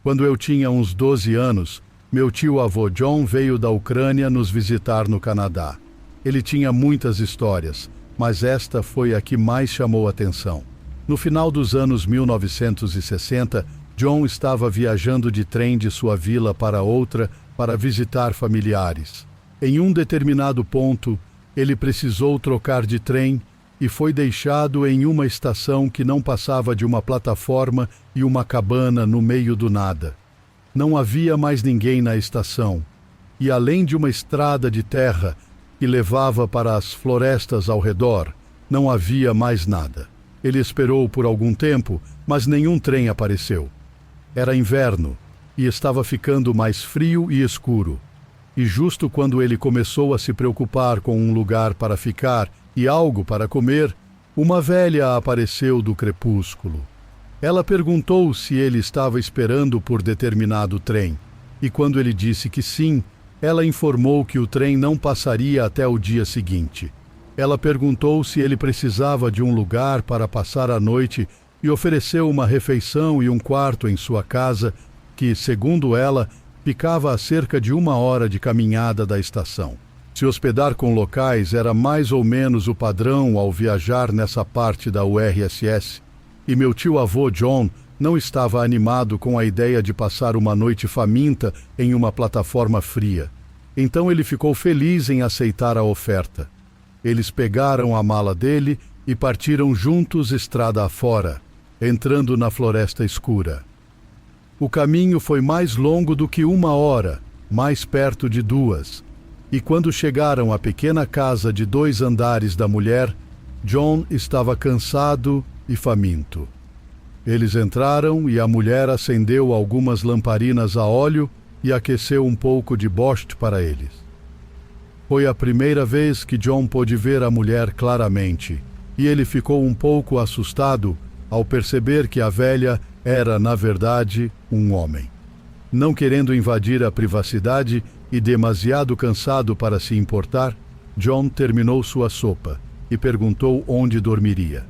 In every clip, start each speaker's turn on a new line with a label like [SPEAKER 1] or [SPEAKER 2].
[SPEAKER 1] Quando eu tinha uns 12 anos, meu tio-avô John veio da Ucrânia nos visitar no Canadá. Ele tinha muitas histórias, mas esta foi a que mais chamou atenção. No final dos anos 1960, John estava viajando de trem de sua vila para outra para visitar familiares. Em um determinado ponto, ele precisou trocar de trem e foi deixado em uma estação que não passava de uma plataforma e uma cabana no meio do nada. Não havia mais ninguém na estação, e além de uma estrada de terra que levava para as florestas ao redor, não havia mais nada. Ele esperou por algum tempo, mas nenhum trem apareceu. Era inverno, e estava ficando mais frio e escuro. E justo quando ele começou a se preocupar com um lugar para ficar e algo para comer, uma velha apareceu do crepúsculo. Ela perguntou se ele estava esperando por determinado trem, e quando ele disse que sim, ela informou que o trem não passaria até o dia seguinte. Ela perguntou se ele precisava de um lugar para passar a noite e ofereceu uma refeição e um quarto em sua casa, que, segundo ela, ficava a cerca de 1 hora de caminhada da estação. Se hospedar com locais era mais ou menos o padrão ao viajar nessa parte da URSS, e meu tio-avô John não estava animado com a ideia de passar uma noite faminta em uma plataforma fria. Então ele ficou feliz em aceitar a oferta. Eles pegaram a mala dele e partiram juntos estrada afora, entrando na floresta escura. O caminho foi mais longo do que 1 hora, mais perto de 2. E quando chegaram à pequena casa de 2 andares da mulher, John estava cansado e faminto. Eles entraram e a mulher acendeu algumas lamparinas a óleo e aqueceu um pouco de borscht para eles. Foi a primeira vez que John pôde ver a mulher claramente, e ele ficou um pouco assustado ao perceber que a velha era, na verdade, um homem. Não querendo invadir a privacidade e demasiado cansado para se importar, John terminou sua sopa e perguntou onde dormiria.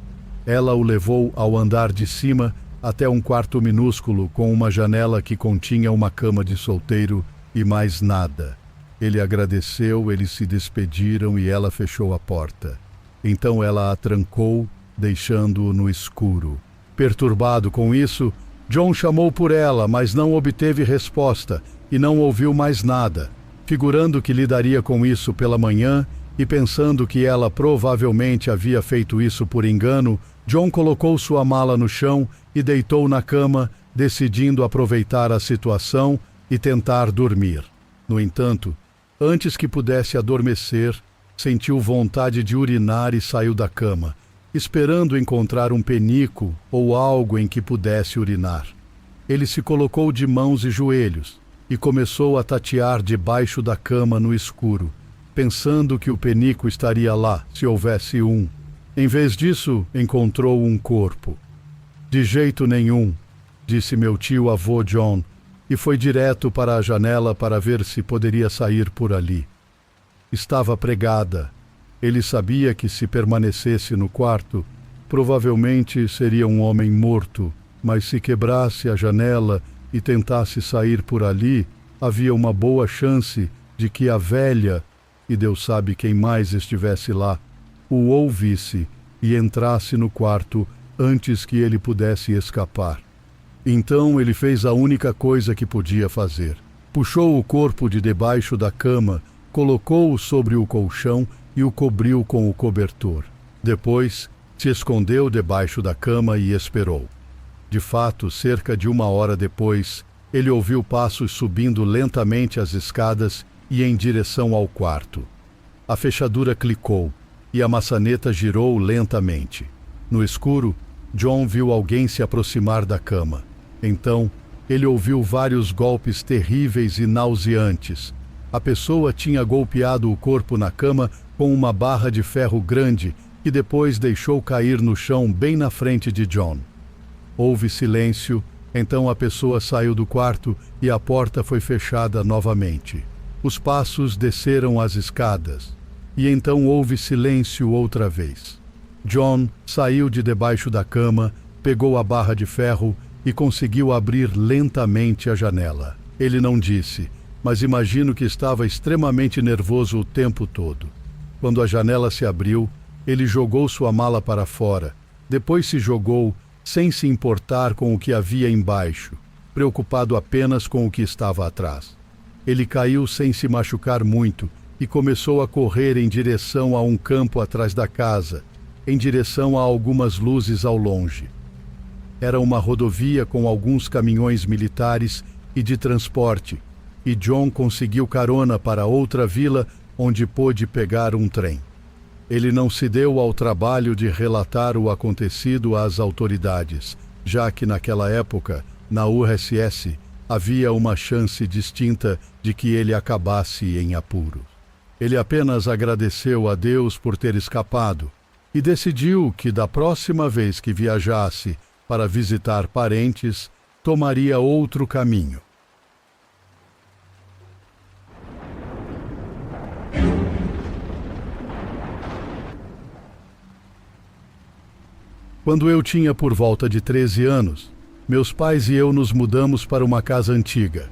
[SPEAKER 1] Ela o levou ao andar de cima até um quarto minúsculo com uma janela que continha uma cama de solteiro e mais nada. Ele agradeceu, eles se despediram e ela fechou a porta. Então ela a trancou, deixando-o no escuro. Perturbado com isso, John chamou por ela, mas não obteve resposta e não ouviu mais nada. Figurando que lidaria com isso pela manhã e pensando que ela provavelmente havia feito isso por engano, John colocou sua mala no chão e deitou na cama, decidindo aproveitar a situação e tentar dormir. No entanto, antes que pudesse adormecer, sentiu vontade de urinar e saiu da cama, esperando encontrar um penico ou algo em que pudesse urinar. Ele se colocou de mãos e joelhos e começou a tatear debaixo da cama no escuro, pensando que o penico estaria lá, se houvesse um. Em vez disso, encontrou um corpo. De jeito nenhum, disse meu tio-avô John, e foi direto para a janela para ver se poderia sair por ali. Estava pregada. Ele sabia que se permanecesse no quarto, provavelmente seria um homem morto, mas se quebrasse a janela e tentasse sair por ali, havia uma boa chance de que a velha, e Deus sabe quem mais estivesse lá, o ouvisse e entrasse no quarto antes que ele pudesse escapar. Então ele fez a única coisa que podia fazer. Puxou o corpo de debaixo da cama, colocou-o sobre o colchão e o cobriu com o cobertor. Depois, se escondeu debaixo da cama e esperou. De fato, cerca de 1 hora depois, ele ouviu passos subindo lentamente as escadas e em direção ao quarto. A fechadura clicou e a maçaneta girou lentamente. No escuro, John viu alguém se aproximar da cama. Então, ele ouviu vários golpes terríveis e nauseantes. A pessoa tinha golpeado o corpo na cama com uma barra de ferro grande que depois deixou cair no chão bem na frente de John. Houve silêncio, então a pessoa saiu do quarto e a porta foi fechada novamente. Os passos desceram as escadas, e então houve silêncio outra vez. John saiu de debaixo da cama, pegou a barra de ferro e conseguiu abrir lentamente a janela. Ele não disse, mas imagino que estava extremamente nervoso o tempo todo. Quando a janela se abriu, ele jogou sua mala para fora. Depois se jogou, sem se importar com o que havia embaixo, preocupado apenas com o que estava atrás. Ele caiu sem se machucar muito e começou a correr em direção a um campo atrás da casa, em direção a algumas luzes ao longe. Era uma rodovia com alguns caminhões militares e de transporte, e John conseguiu carona para outra vila onde pôde pegar um trem. Ele não se deu ao trabalho de relatar o acontecido às autoridades, já que naquela época, na URSS, havia uma chance distinta de que ele acabasse em apuros. Ele apenas agradeceu a Deus por ter escapado e decidiu que da próxima vez que viajasse para visitar parentes, tomaria outro caminho. Quando eu tinha por volta de 13 anos, meus pais e eu nos mudamos para uma casa antiga.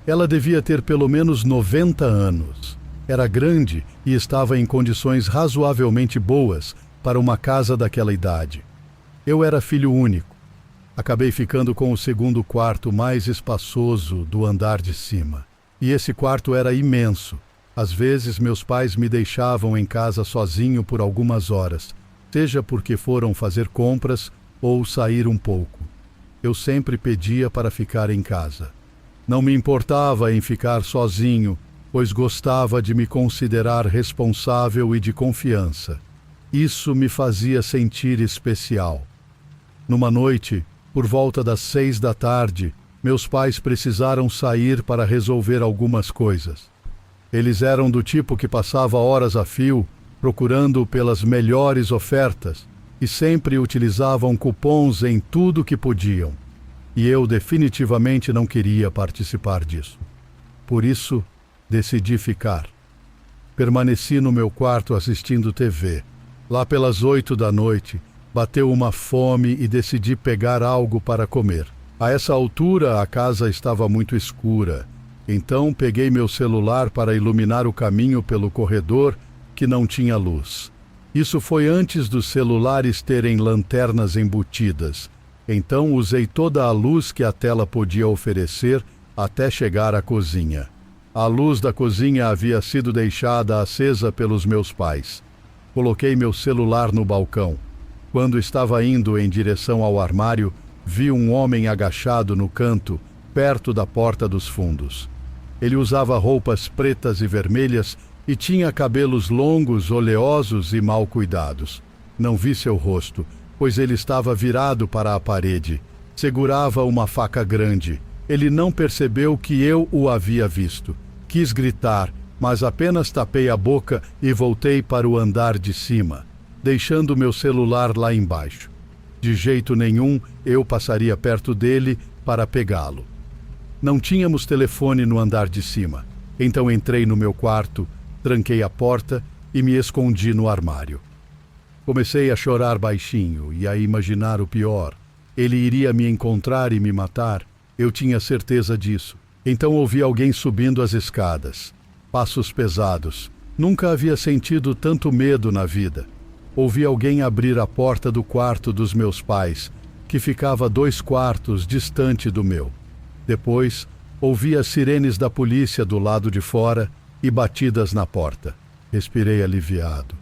[SPEAKER 1] Ela devia ter pelo menos 90 anos. Era grande e estava em condições razoavelmente boas para uma casa daquela idade. Eu era filho único. Acabei ficando com o segundo quarto mais espaçoso do andar de cima. E esse quarto era imenso. Às vezes meus pais me deixavam em casa sozinho por algumas horas, seja porque foram fazer compras ou sair um pouco. Eu sempre pedia para ficar em casa. Não me importava em ficar sozinho, pois gostava de me considerar responsável e de confiança. Isso me fazia sentir especial. Numa noite, por volta das 6 da tarde, meus pais precisaram sair para resolver algumas coisas. Eles eram do tipo que passava horas a fio, procurando pelas melhores ofertas, e sempre utilizavam cupons em tudo que podiam. E eu definitivamente não queria participar disso. Por isso, decidi ficar. Permaneci no meu quarto assistindo TV. Lá pelas 8 da noite, bateu uma fome e decidi pegar algo para comer. A essa altura, a casa estava muito escura. Então, peguei meu celular para iluminar o caminho pelo corredor que não tinha luz. Isso foi antes dos celulares terem lanternas embutidas. Então, usei toda a luz que a tela podia oferecer até chegar à cozinha. A luz da cozinha havia sido deixada acesa pelos meus pais. Coloquei meu celular no balcão. Quando estava indo em direção ao armário, vi um homem agachado no canto, perto da porta dos fundos. Ele usava roupas pretas e vermelhas e tinha cabelos longos, oleosos e mal cuidados. Não vi seu rosto, pois ele estava virado para a parede. Segurava uma faca grande. Ele não percebeu que eu o havia visto. Quis gritar, mas apenas tapei a boca e voltei para o andar de cima, deixando meu celular lá embaixo. De jeito nenhum eu passaria perto dele para pegá-lo. Não tínhamos telefone no andar de cima, então entrei no meu quarto, tranquei a porta e me escondi no armário. Comecei a chorar baixinho e a imaginar o pior. Ele iria me encontrar e me matar. Eu tinha certeza disso. Então ouvi alguém subindo as escadas. Passos pesados. Nunca havia sentido tanto medo na vida. Ouvi alguém abrir a porta do quarto dos meus pais, que ficava 2 quartos distante do meu. Depois, ouvi as sirenes da polícia do lado de fora e batidas na porta. Respirei aliviado.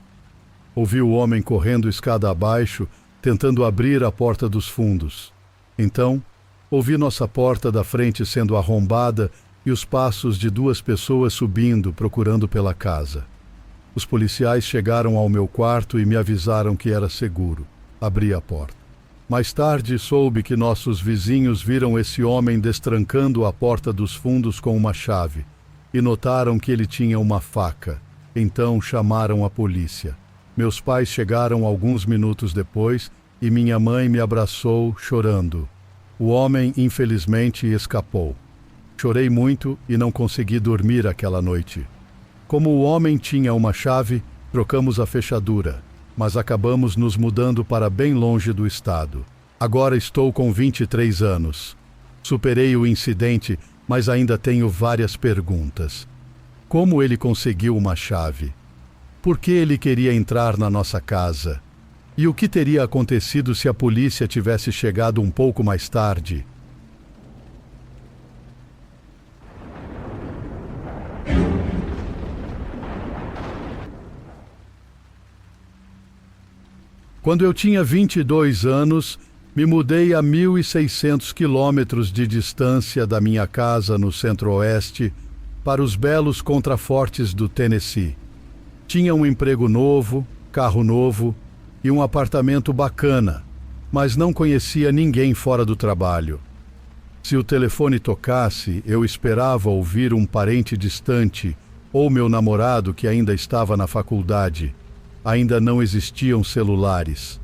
[SPEAKER 1] Ouvi o homem correndo escada abaixo, tentando abrir a porta dos fundos. Então, ouvi nossa porta da frente sendo arrombada e os passos de 2 pessoas subindo, procurando pela casa. Os policiais chegaram ao meu quarto e me avisaram que era seguro. Abri a porta. Mais tarde, soube que nossos vizinhos viram esse homem destrancando a porta dos fundos com uma chave e notaram que ele tinha uma faca. Então chamaram a polícia. Meus pais chegaram alguns minutos depois e minha mãe me abraçou, chorando. O homem, infelizmente, escapou. Chorei muito e não consegui dormir aquela noite. Como o homem tinha uma chave, trocamos a fechadura, mas acabamos nos mudando para bem longe do estado. Agora estou com 23 anos. Superei o incidente, mas ainda tenho várias perguntas. Como ele conseguiu uma chave? Por que ele queria entrar na nossa casa? E o que teria acontecido se a polícia tivesse chegado um pouco mais tarde? Quando eu tinha 22 anos, me mudei a 1.600 quilômetros de distância da minha casa no centro-oeste para os belos contrafortes do Tennessee. Tinha um emprego novo, carro novo e um apartamento bacana, mas não conhecia ninguém fora do trabalho. Se o telefone tocasse, eu esperava ouvir um parente distante ou meu namorado que ainda estava na faculdade. Ainda não existiam celulares.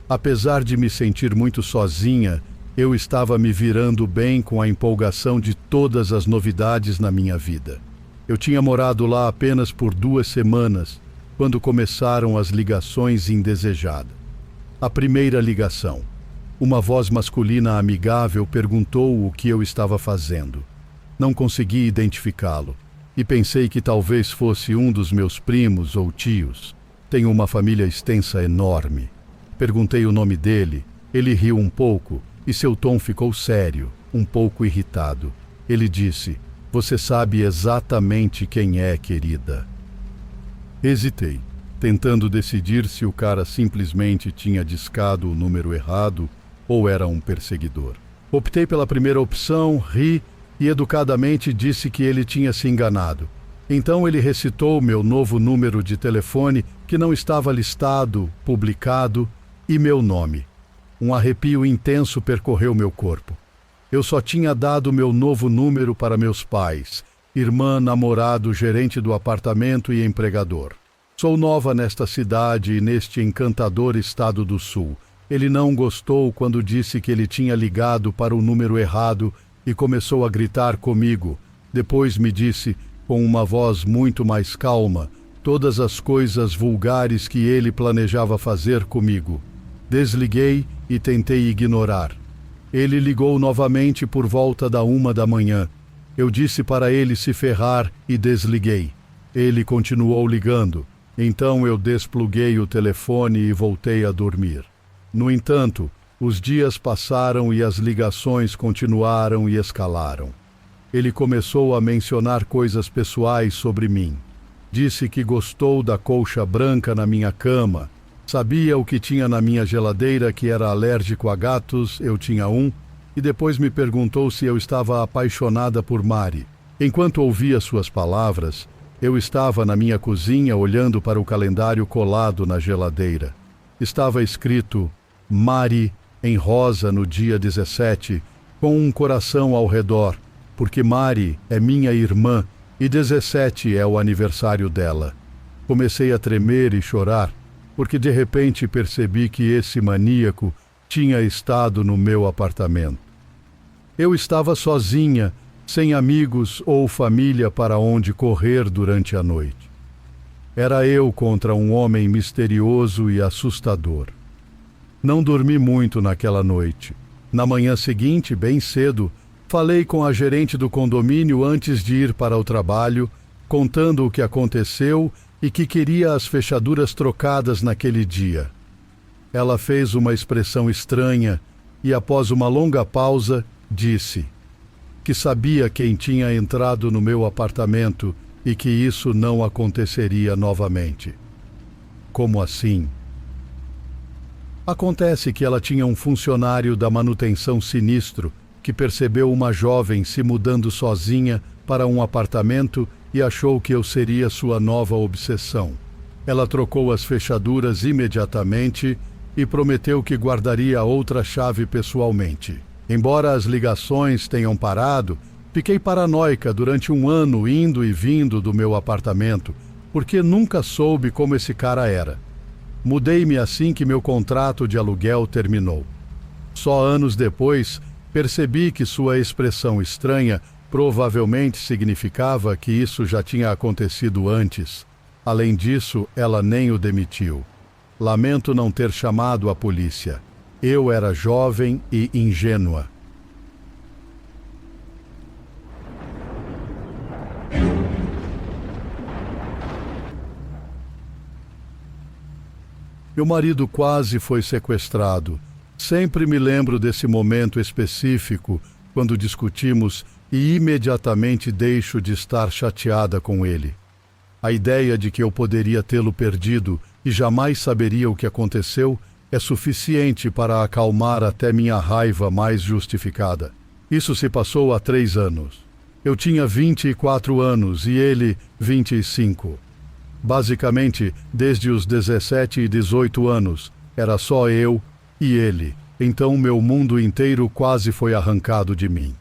[SPEAKER 1] Apesar de me sentir muito sozinha, eu estava me virando bem com a empolgação de todas as novidades na minha vida. Eu tinha morado lá apenas por 2 semanas, quando começaram as ligações indesejadas. A primeira ligação. Uma voz masculina amigável perguntou o que eu estava fazendo. Não consegui identificá-lo, e pensei que talvez fosse um dos meus primos ou tios. Tenho uma família extensa enorme. Perguntei o nome dele, ele riu um pouco e seu tom ficou sério, um pouco irritado. Ele disse: "Você sabe exatamente quem é, querida." Hesitei, tentando decidir se o cara simplesmente tinha discado o número errado ou era um perseguidor. Optei pela primeira opção, ri e educadamente disse que ele tinha se enganado. Então ele recitou meu novo número de telefone, que não estava listado, publicado, e meu nome. Um arrepio intenso percorreu meu corpo. Eu só tinha dado meu novo número para meus pais, irmã, namorado, gerente do apartamento e empregador. Sou nova nesta cidade e neste encantador estado do Sul. Ele não gostou quando disse que ele tinha ligado para o número errado e começou a gritar comigo. Depois me disse, com uma voz muito mais calma, todas as coisas vulgares que ele planejava fazer comigo. Desliguei e tentei ignorar. Ele ligou novamente por volta da 1 da manhã. Eu disse para ele se ferrar e desliguei. Ele continuou ligando. Então eu despluguei o telefone e voltei a dormir. No entanto, os dias passaram e as ligações continuaram e escalaram. Ele começou a mencionar coisas pessoais sobre mim. Disse que gostou da colcha branca na minha cama. Sabia o que tinha na minha geladeira, que era alérgico a gatos, eu tinha um, e depois me perguntou se eu estava apaixonada por Mari. Enquanto ouvia suas palavras, eu estava na minha cozinha olhando para o calendário colado na geladeira. Estava escrito Mari em rosa no dia 17, com um coração ao redor, porque Mari é minha irmã e 17 é o aniversário dela. Comecei a tremer e chorar, porque de repente percebi que esse maníaco tinha estado no meu apartamento. Eu estava sozinha, sem amigos ou família para onde correr durante a noite. Era eu contra um homem misterioso e assustador. Não dormi muito naquela noite. Na manhã seguinte, bem cedo, falei com a gerente do condomínio antes de ir para o trabalho, contando o que aconteceu e que queria as fechaduras trocadas naquele dia. Ela fez uma expressão estranha e, após uma longa pausa, disse que sabia quem tinha entrado no meu apartamento e que isso não aconteceria novamente. Como assim? Acontece que ela tinha um funcionário da manutenção sinistro que percebeu uma jovem se mudando sozinha para um apartamento e achou que eu seria sua nova obsessão. Ela trocou as fechaduras imediatamente e prometeu que guardaria outra chave pessoalmente. Embora as ligações tenham parado, fiquei paranoica durante 1 ano indo e vindo do meu apartamento, porque nunca soube como esse cara era. Mudei-me assim que meu contrato de aluguel terminou. Só anos depois, percebi que sua expressão estranha provavelmente significava que isso já tinha acontecido antes. Além disso, ela nem o demitiu. Lamento não ter chamado a polícia. Eu era jovem e ingênua. Meu marido quase foi sequestrado. Sempre me lembro desse momento específico, quando discutimos, e imediatamente deixo de estar chateada com ele. A ideia de que eu poderia tê-lo perdido e jamais saberia o que aconteceu é suficiente para acalmar até minha raiva mais justificada. Isso se passou há 3 anos. Eu tinha 24 anos e ele 25. Basicamente, desde os 17 e 18 anos, era só eu e ele. Então meu mundo inteiro quase foi arrancado de mim.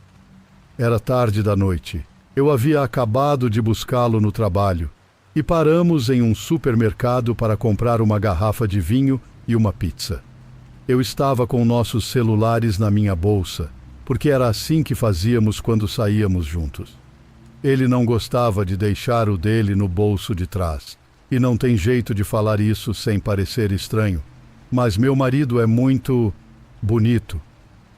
[SPEAKER 1] Era tarde da noite. Eu havia acabado de buscá-lo no trabalho e paramos em um supermercado para comprar uma garrafa de vinho e uma pizza. Eu estava com nossos celulares na minha bolsa, porque era assim que fazíamos quando saíamos juntos. Ele não gostava de deixar o dele no bolso de trás, e não tem jeito de falar isso sem parecer estranho, mas meu marido é muito bonito.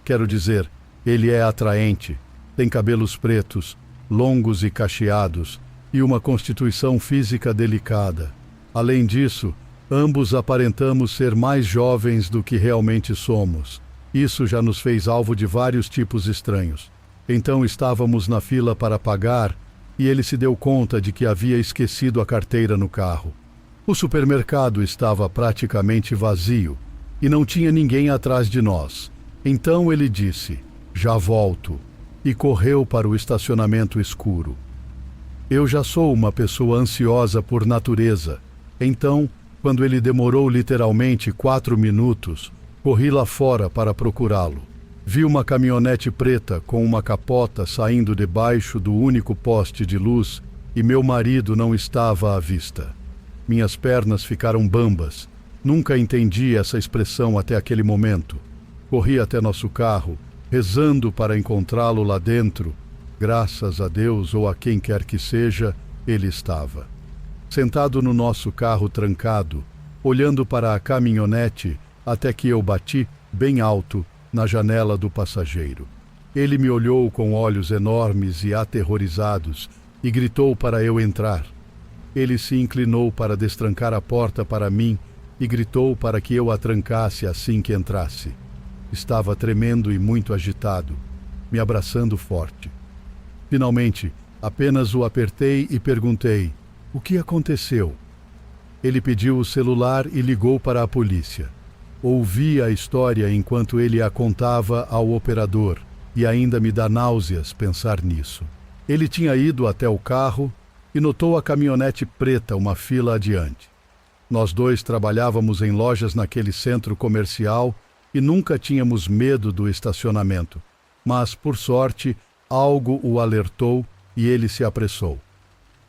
[SPEAKER 1] Quero dizer, ele é atraente, tem cabelos pretos, longos e cacheados, e uma constituição física delicada. Além disso, ambos aparentamos ser mais jovens do que realmente somos. Isso já nos fez alvo de vários tipos estranhos. Então estávamos na fila para pagar e ele se deu conta de que havia esquecido a carteira no carro. O supermercado estava praticamente vazio e não tinha ninguém atrás de nós. Então ele disse, "Já volto", e correu para o estacionamento escuro. Eu já sou uma pessoa ansiosa por natureza. Então, quando ele demorou literalmente 4 minutos, corri lá fora para procurá-lo. Vi uma caminhonete preta com uma capota saindo debaixo do único poste de luz e meu marido não estava à vista. Minhas pernas ficaram bambas. Nunca entendi essa expressão até aquele momento. Corri até nosso carro, rezando para encontrá-lo lá dentro. Graças a Deus ou a quem quer que seja, ele estava. Sentado no nosso carro trancado, olhando para a caminhonete, até que eu bati, bem alto, na janela do passageiro. Ele me olhou com olhos enormes e aterrorizados e gritou para eu entrar. Ele se inclinou para destrancar a porta para mim e gritou para que eu a trancasse assim que entrasse. Estava tremendo e muito agitado, me abraçando forte. Finalmente, apenas o apertei e perguntei, "O que aconteceu?" Ele pediu o celular e ligou para a polícia. Ouvi a história enquanto ele a contava ao operador, e ainda me dá náuseas pensar nisso. Ele tinha ido até o carro e notou a caminhonete preta uma fila adiante. Nós dois trabalhávamos em lojas naquele centro comercial e nunca tínhamos medo do estacionamento, mas, por sorte, algo o alertou e ele se apressou.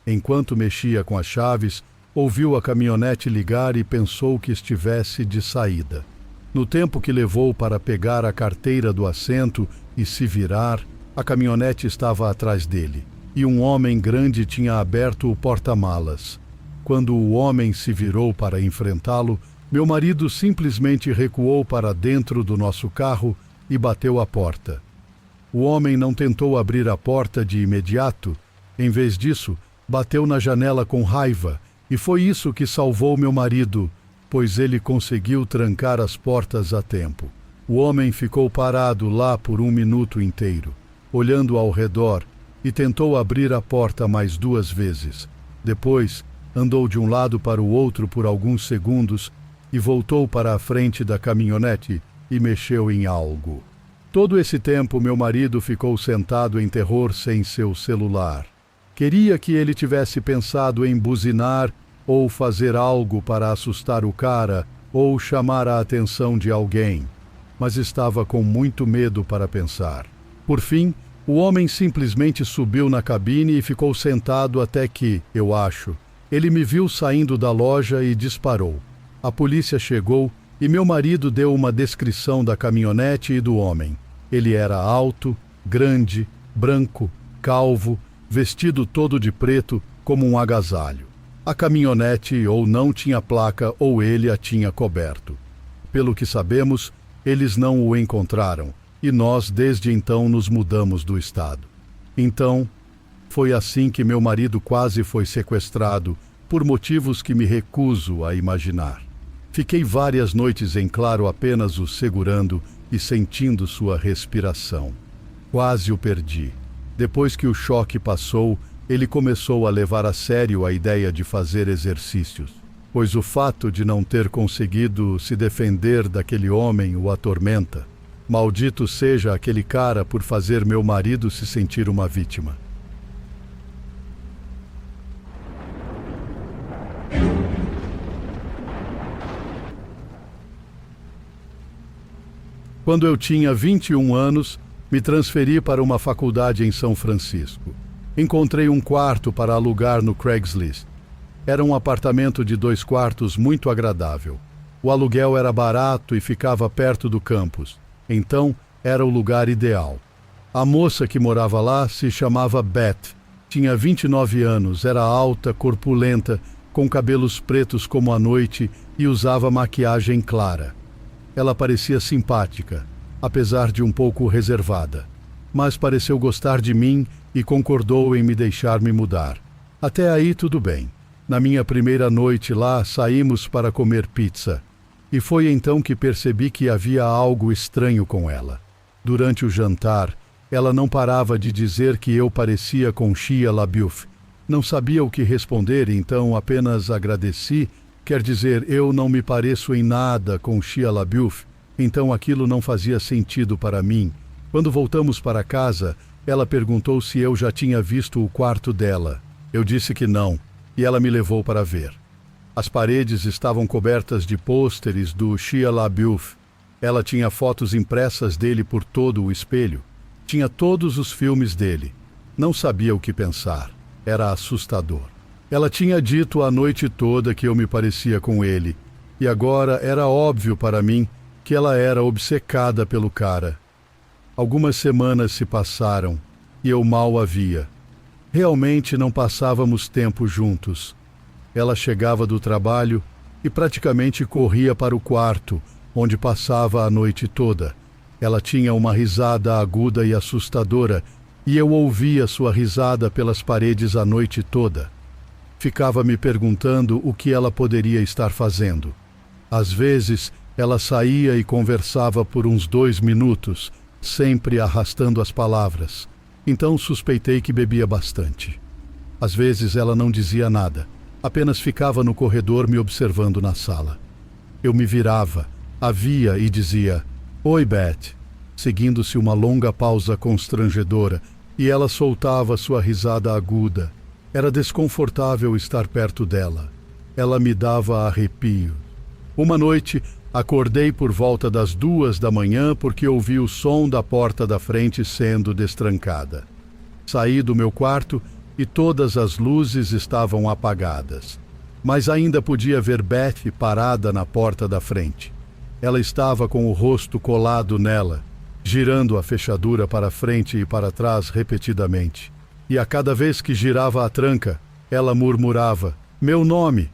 [SPEAKER 1] Enquanto mexia com as chaves, ouviu a caminhonete ligar e pensou que estivesse de saída. No tempo que levou para pegar a carteira do assento e se virar, a caminhonete estava atrás dele, e um homem grande tinha aberto o porta-malas. Quando o homem se virou para enfrentá-lo, meu marido simplesmente recuou para dentro do nosso carro e bateu a porta. O homem não tentou abrir a porta de imediato. Em vez disso, bateu na janela com raiva, e foi isso que salvou meu marido, pois ele conseguiu trancar as portas a tempo. O homem ficou parado lá por 1 minuto inteiro, olhando ao redor, e tentou abrir a porta mais 2 vezes. Depois, andou de um lado para o outro por alguns segundos e voltou para a frente da caminhonete e mexeu em algo. Todo esse tempo, meu marido ficou sentado em terror sem seu celular. Queria que ele tivesse pensado em buzinar ou fazer algo para assustar o cara ou chamar a atenção de alguém, mas estava com muito medo para pensar. Por fim, o homem simplesmente subiu na cabine e ficou sentado até que, eu acho, ele me viu saindo da loja e disparou. A polícia chegou e meu marido deu uma descrição da caminhonete e do homem. Ele era alto, grande, branco, calvo, vestido todo de preto como um agasalho. A caminhonete ou não tinha placa ou ele a tinha coberto. Pelo que sabemos, Eles não o encontraram e nós desde então nos mudamos do estado. Então, foi assim que meu marido quase foi sequestrado por motivos que me recuso a imaginar. Fiquei várias noites em claro apenas o segurando e sentindo sua respiração. Quase o perdi. Depois que o choque passou, ele começou a levar a sério a ideia de fazer exercícios, pois o fato de não ter conseguido se defender daquele homem o atormenta. Maldito seja aquele cara por fazer meu marido se sentir uma vítima. Quando eu tinha 21 anos, me transferi para uma faculdade em São Francisco. Encontrei um quarto para alugar no Craigslist. Era um apartamento de 2 quartos muito agradável. O aluguel era barato e ficava perto do campus. Então, era o lugar ideal. A moça que morava lá se chamava Beth. Tinha 29 anos, era alta, corpulenta, com cabelos pretos como a noite e usava maquiagem clara. Ela parecia simpática, apesar de um pouco reservada, mas pareceu gostar de mim e concordou em me deixar me mudar. Até aí tudo bem. Na minha primeira noite lá, saímos para comer pizza. E foi então que percebi que havia algo estranho com ela. Durante o jantar, ela não parava de dizer que eu parecia com Shia LaBeouf. Não sabia o que responder, então apenas agradeci. Quer dizer, eu não me pareço em nada com Shia LaBeouf, então aquilo não fazia sentido para mim. Quando voltamos para casa, ela perguntou se eu já tinha visto o quarto dela. Eu disse que não, e ela me levou para ver. As paredes estavam cobertas de pôsteres do Shia LaBeouf. Ela tinha fotos impressas dele por todo o espelho. Tinha todos os filmes dele. Não sabia o que pensar. Era assustador. Ela tinha dito a noite toda que eu me parecia com ele, e agora era óbvio para mim que ela era obcecada pelo cara. Algumas semanas se passaram e eu mal a via. Realmente não passávamos tempo juntos. Ela chegava do trabalho e praticamente corria para o quarto, onde passava a noite toda. Ela tinha uma risada aguda e assustadora, e eu ouvia sua risada pelas paredes a noite toda. Ficava me perguntando o que ela poderia estar fazendo. Às vezes, ela saía e conversava por uns 2 minutos, sempre arrastando as palavras. Então suspeitei que bebia bastante. Às vezes ela não dizia nada, apenas ficava no corredor me observando na sala. Eu me virava, a via e dizia, "Oi, Beth", seguindo-se uma longa pausa constrangedora, e ela soltava sua risada aguda. Era desconfortável estar perto dela. Ela me dava arrepio. Uma noite, acordei por volta das 2 da manhã porque ouvi o som da porta da frente sendo destrancada. Saí do meu quarto e todas as luzes estavam apagadas. Mas ainda podia ver Beth parada na porta da frente. Ela estava com o rosto colado nela, girando a fechadura para frente e para trás repetidamente. E a cada vez que girava a tranca, ela murmurava, "Meu nome!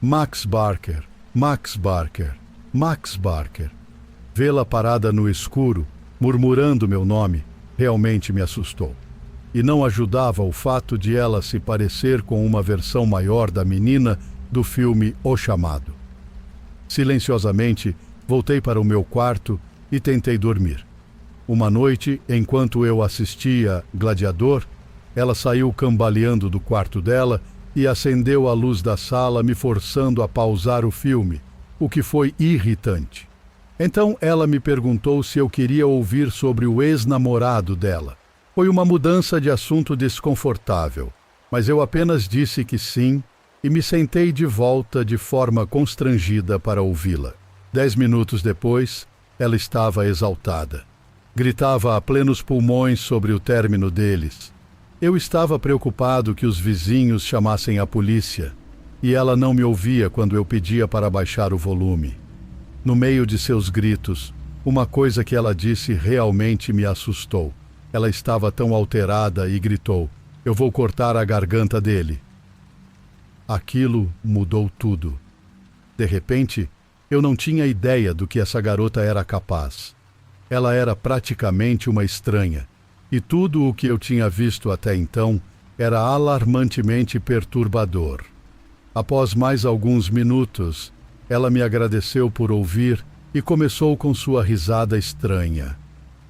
[SPEAKER 1] Max Barker, Max Barker, Max Barker." Vê-la parada no escuro, murmurando meu nome, realmente me assustou. E não ajudava o fato de ela se parecer com uma versão maior da menina do filme O Chamado. Silenciosamente, voltei para o meu quarto e tentei dormir. Uma noite, enquanto eu assistia Gladiador, ela saiu cambaleando do quarto dela e acendeu a luz da sala, me forçando a pausar o filme, o que foi irritante. Então ela me perguntou se eu queria ouvir sobre o ex-namorado dela. Foi uma mudança de assunto desconfortável, mas eu apenas disse que sim e me sentei de volta de forma constrangida para ouvi-la. 10 minutos depois, ela estava exaltada. Gritava a plenos pulmões sobre o término deles. Eu estava preocupado que os vizinhos chamassem a polícia, e ela não me ouvia quando eu pedia para baixar o volume. No meio de seus gritos, uma coisa que ela disse realmente me assustou. Ela estava tão alterada e gritou, "Eu vou cortar a garganta dele." Aquilo mudou tudo. De repente, Eu não tinha ideia do que essa garota era capaz. Ela era praticamente uma estranha, e tudo o que eu tinha visto até então era alarmantemente perturbador. Após mais alguns minutos, ela me agradeceu por ouvir e começou com sua risada estranha.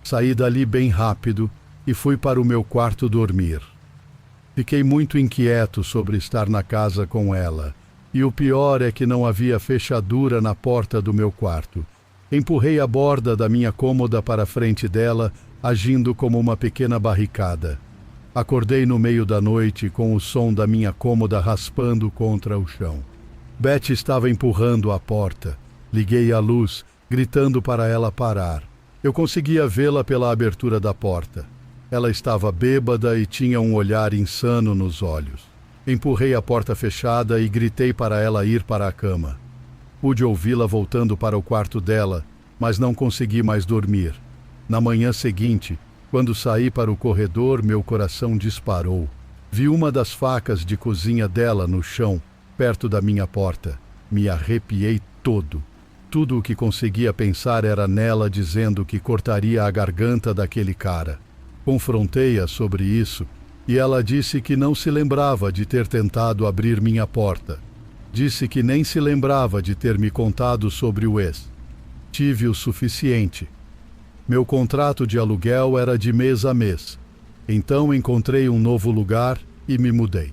[SPEAKER 1] Saí dali bem rápido e fui para o meu quarto dormir. Fiquei muito inquieto sobre estar na casa com ela, e o pior é que não havia fechadura na porta do meu quarto. Empurrei a borda da minha cômoda para a frente dela, agindo como uma pequena barricada. Acordei no meio da noite com o som da minha cômoda raspando contra o chão. Beth estava empurrando a porta. Liguei a luz, gritando para ela parar. Eu conseguia vê-la pela abertura da porta. Ela estava bêbada e tinha um olhar insano nos olhos. Empurrei a porta fechada e gritei para ela ir para a cama. Pude ouvi-la voltando para o quarto dela, mas não consegui mais dormir. Na manhã seguinte, quando saí para o corredor, meu coração disparou. Vi uma das facas de cozinha dela no chão, perto da minha porta. Me arrepiei todo. Tudo o que conseguia pensar era nela dizendo que cortaria a garganta daquele cara. Confrontei-a sobre isso e ela disse que não se lembrava de ter tentado abrir minha porta. Disse que nem se lembrava de ter me contado sobre o ex. Tive o suficiente. Meu contrato de aluguel era de mês a mês. Então encontrei um novo lugar e me mudei.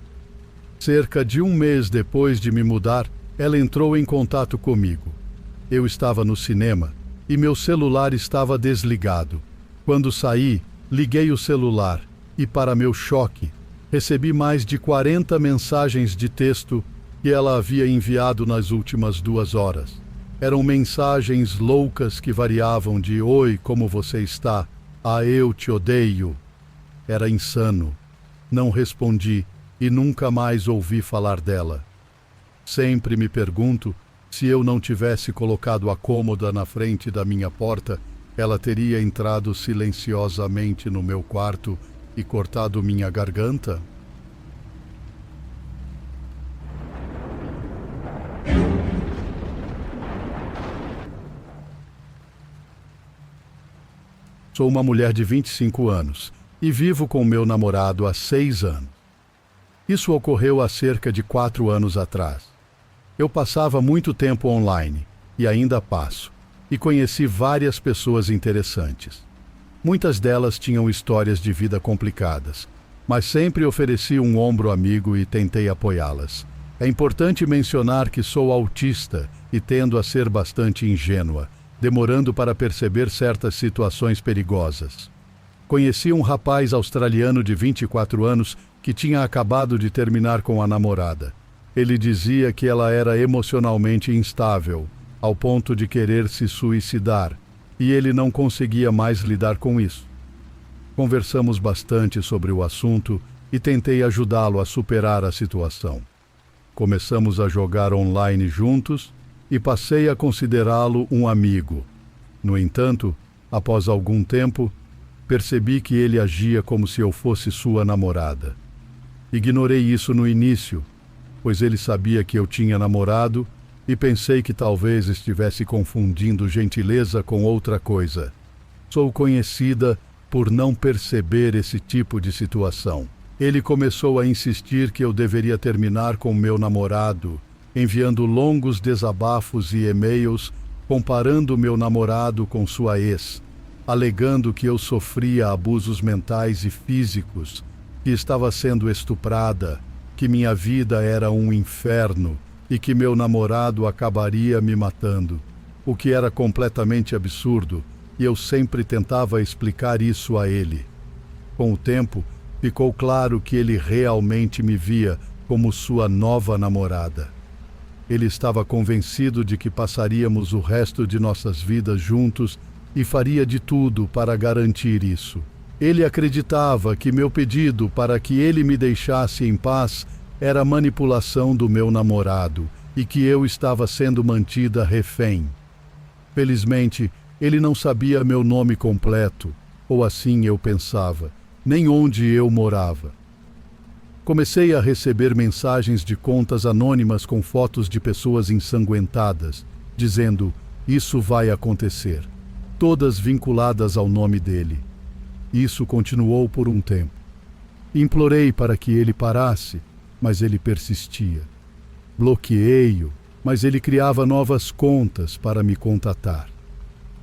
[SPEAKER 1] Cerca de um mês depois de me mudar, ela entrou em contato comigo. Eu estava no cinema e meu celular estava desligado. Quando saí, liguei o celular e, para meu choque, recebi mais de 40 mensagens de texto que ela havia enviado nas últimas 2 horas. Eram mensagens loucas que variavam de "Oi, como você está?" a "Eu te odeio". Era insano. Não respondi e nunca mais ouvi falar dela. Sempre me pergunto se eu não tivesse colocado a cômoda na frente da minha porta, ela teria entrado silenciosamente no meu quarto e cortado minha garganta? Sou uma mulher de 25 anos e vivo com meu namorado há 6 anos. Isso ocorreu há cerca de 4 anos atrás. Eu passava muito tempo online, e ainda passo, e conheci várias pessoas interessantes. Muitas delas tinham histórias de vida complicadas, mas sempre ofereci um ombro amigo e tentei apoiá-las. É importante mencionar que sou autista e tendo a ser bastante ingênua, demorando para perceber certas situações perigosas. Conheci um rapaz australiano de 24 anos que tinha acabado de terminar com a namorada. Ele dizia que ela era emocionalmente instável, ao ponto de querer se suicidar, e ele não conseguia mais lidar com isso. Conversamos bastante sobre o assunto e tentei ajudá-lo a superar a situação. Começamos a jogar online juntos e passei a considerá-lo um amigo. No entanto, após algum tempo, percebi que ele agia como se eu fosse sua namorada. Ignorei isso no início, pois ele sabia que eu tinha namorado e pensei que talvez estivesse confundindo gentileza com outra coisa. Sou conhecida por não perceber esse tipo de situação. Ele começou a insistir que eu deveria terminar com meu namorado, enviando longos desabafos e e-mails comparando meu namorado com sua ex, alegando que eu sofria abusos mentais e físicos, que estava sendo estuprada, que minha vida era um inferno e que meu namorado acabaria me matando, o que era completamente absurdo, e eu sempre tentava explicar isso a ele. Com o tempo, ficou claro que ele realmente me via como sua nova namorada. Ele estava convencido de que passaríamos o resto de nossas vidas juntos e faria de tudo para garantir isso. Ele acreditava que meu pedido para que ele me deixasse em paz era manipulação do meu namorado e que eu estava sendo mantida refém. Felizmente, ele não sabia meu nome completo, ou assim eu pensava, nem onde eu morava. Comecei a receber mensagens de contas anônimas com fotos de pessoas ensanguentadas, dizendo: "Isso vai acontecer", todas vinculadas ao nome dele. Isso continuou por um tempo. Implorei para que ele parasse, mas ele persistia. Bloqueei-o, mas ele criava novas contas para me contatar.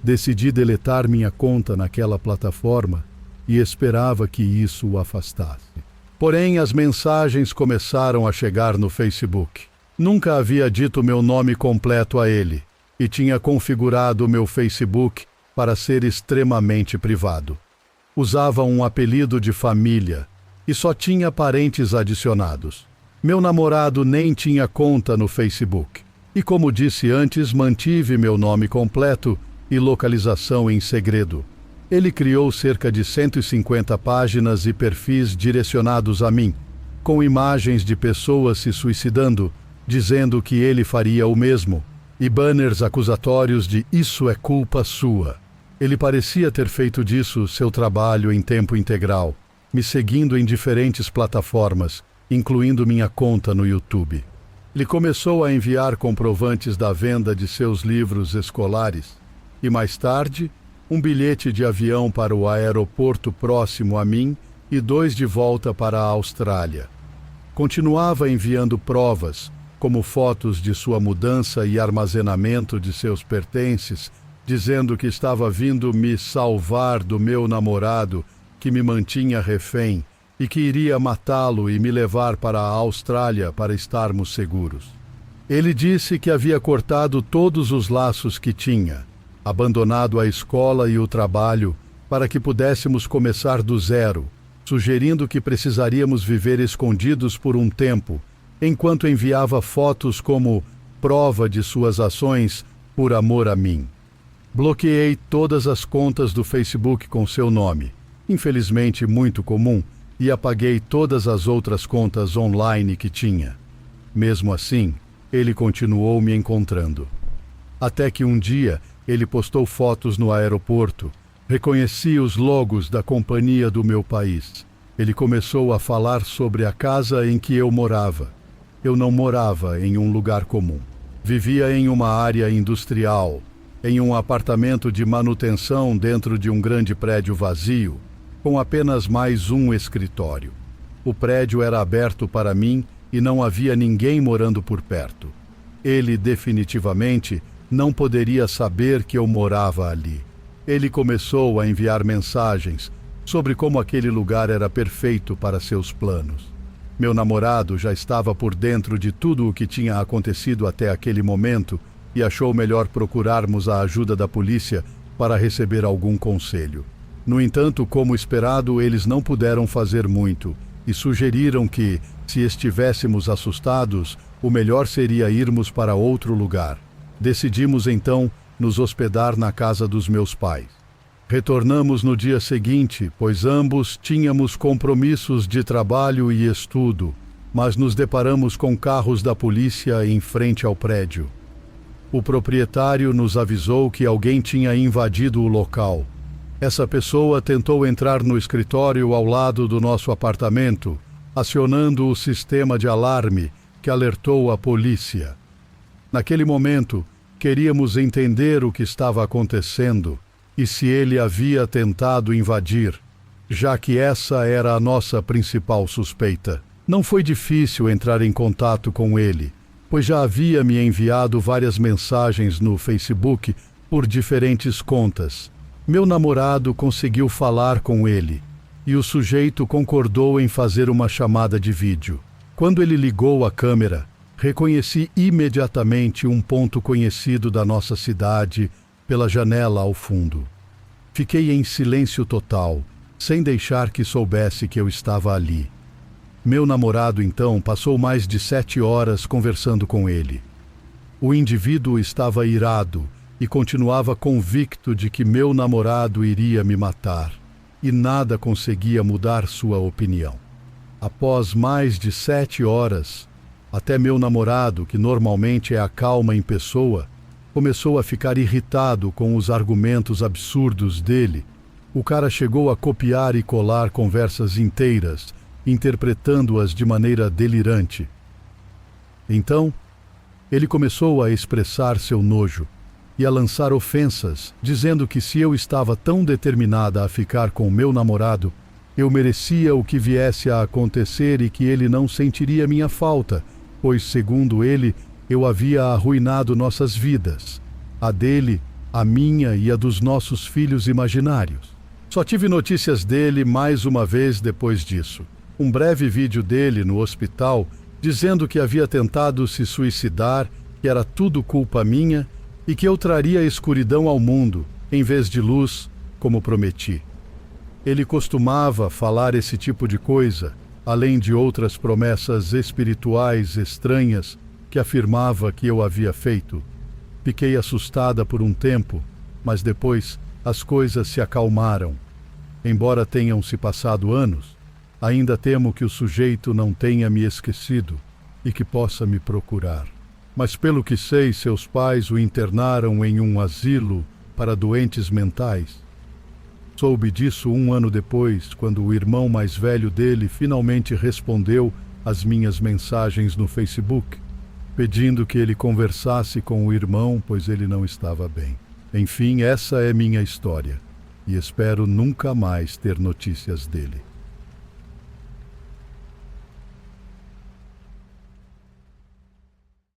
[SPEAKER 1] Decidi deletar minha conta naquela plataforma e esperava que isso o afastasse. Porém, as mensagens começaram a chegar no Facebook. Nunca havia dito meu nome completo a ele e tinha configurado o meu Facebook para ser extremamente privado. Usava um apelido de família e só tinha parentes adicionados. Meu namorado nem tinha conta no Facebook. E como disse antes, mantive meu nome completo e localização em segredo. Ele criou cerca de 150 páginas e perfis direcionados a mim, com imagens de pessoas se suicidando, dizendo que ele faria o mesmo, e banners acusatórios de "isso é culpa sua". Ele parecia ter feito disso seu trabalho em tempo integral, me seguindo em diferentes plataformas, incluindo minha conta no YouTube. Ele começou a enviar comprovantes da venda de seus livros escolares e, mais tarde, um bilhete de avião para o aeroporto próximo a mim e 2 de volta para a Austrália. Continuava enviando provas, como fotos de sua mudança e armazenamento de seus pertences, dizendo que estava vindo me salvar do meu namorado, que me mantinha refém, e que iria matá-lo e me levar para a Austrália para estarmos seguros. Ele disse que havia cortado todos os laços que tinha, abandonado a escola e o trabalho para que pudéssemos começar do zero, sugerindo que precisaríamos viver escondidos por um tempo, enquanto enviava fotos como prova de suas ações por amor a mim. Bloqueei todas as contas do Facebook com seu nome, infelizmente muito comum, e apaguei todas as outras contas online que tinha. Mesmo assim, ele continuou me encontrando. Até que um dia, ele postou fotos no aeroporto. Reconheci os logos da companhia do meu país. Ele começou a falar sobre a casa em que eu morava. Eu não morava em um lugar comum. Vivia em uma área industrial, em um apartamento de manutenção dentro de um grande prédio vazio, com apenas mais um escritório. O prédio era aberto para mim e não havia ninguém morando por perto. Ele definitivamente não poderia saber que eu morava ali. Ele começou a enviar mensagens sobre como aquele lugar era perfeito para seus planos. Meu namorado já estava por dentro de tudo o que tinha acontecido até aquele momento e achou melhor procurarmos a ajuda da polícia para receber algum conselho. No entanto, como esperado, eles não puderam fazer muito e sugeriram que, se estivéssemos assustados, o melhor seria irmos para outro lugar. Decidimos então nos hospedar na casa dos meus pais. Retornamos no dia seguinte, pois ambos tínhamos compromissos de trabalho e estudo, mas nos deparamos com carros da polícia em frente ao prédio. O proprietário nos avisou que alguém tinha invadido o local. Essa pessoa tentou entrar no escritório ao lado do nosso apartamento, acionando o sistema de alarme que alertou a polícia. Naquele momento, queríamos entender o que estava acontecendo e se ele havia tentado invadir, já que essa era a nossa principal suspeita. Não foi difícil entrar em contato com ele, pois já havia me enviado várias mensagens no Facebook por diferentes contas. Meu namorado conseguiu falar com ele e o sujeito concordou em fazer uma chamada de vídeo. Quando ele ligou a câmera, reconheci imediatamente um ponto conhecido da nossa cidade pela janela ao fundo. Fiquei em silêncio total, sem deixar que soubesse que eu estava ali. Meu namorado, então, passou mais de 7 horas conversando com ele. O indivíduo estava irado e continuava convicto de que meu namorado iria me matar, e nada conseguia mudar sua opinião. Após mais de 7 horas, até meu namorado, que normalmente é a calma em pessoa, começou a ficar irritado com os argumentos absurdos dele. O cara chegou a copiar e colar conversas inteiras, interpretando-as de maneira delirante. Então, Ele começou a expressar seu nojo e a lançar ofensas, dizendo que se eu estava tão determinada a ficar com meu namorado, eu merecia o que viesse a acontecer e que ele não sentiria minha falta, pois, segundo ele, eu havia arruinado nossas vidas, a dele, a minha e a dos nossos filhos imaginários. Só tive notícias dele mais uma vez depois disso. Um breve vídeo dele no hospital, dizendo que havia tentado se suicidar, que era tudo culpa minha e que eu traria escuridão ao mundo, em vez de luz, como prometi. Ele costumava falar esse tipo de coisa, além de outras promessas espirituais estranhas que afirmava que eu havia feito. Fiquei assustada por um tempo, mas depois as coisas se acalmaram. Embora tenham se passado anos, ainda temo que o sujeito não tenha me esquecido e que possa me procurar. Mas pelo que sei, seus pais o internaram em um asilo para doentes mentais. Soube disso um ano depois, quando o irmão mais velho dele finalmente respondeu às minhas mensagens no Facebook, pedindo que ele conversasse com o irmão, pois ele não estava bem. Enfim, essa é minha história, e espero nunca mais ter notícias dele.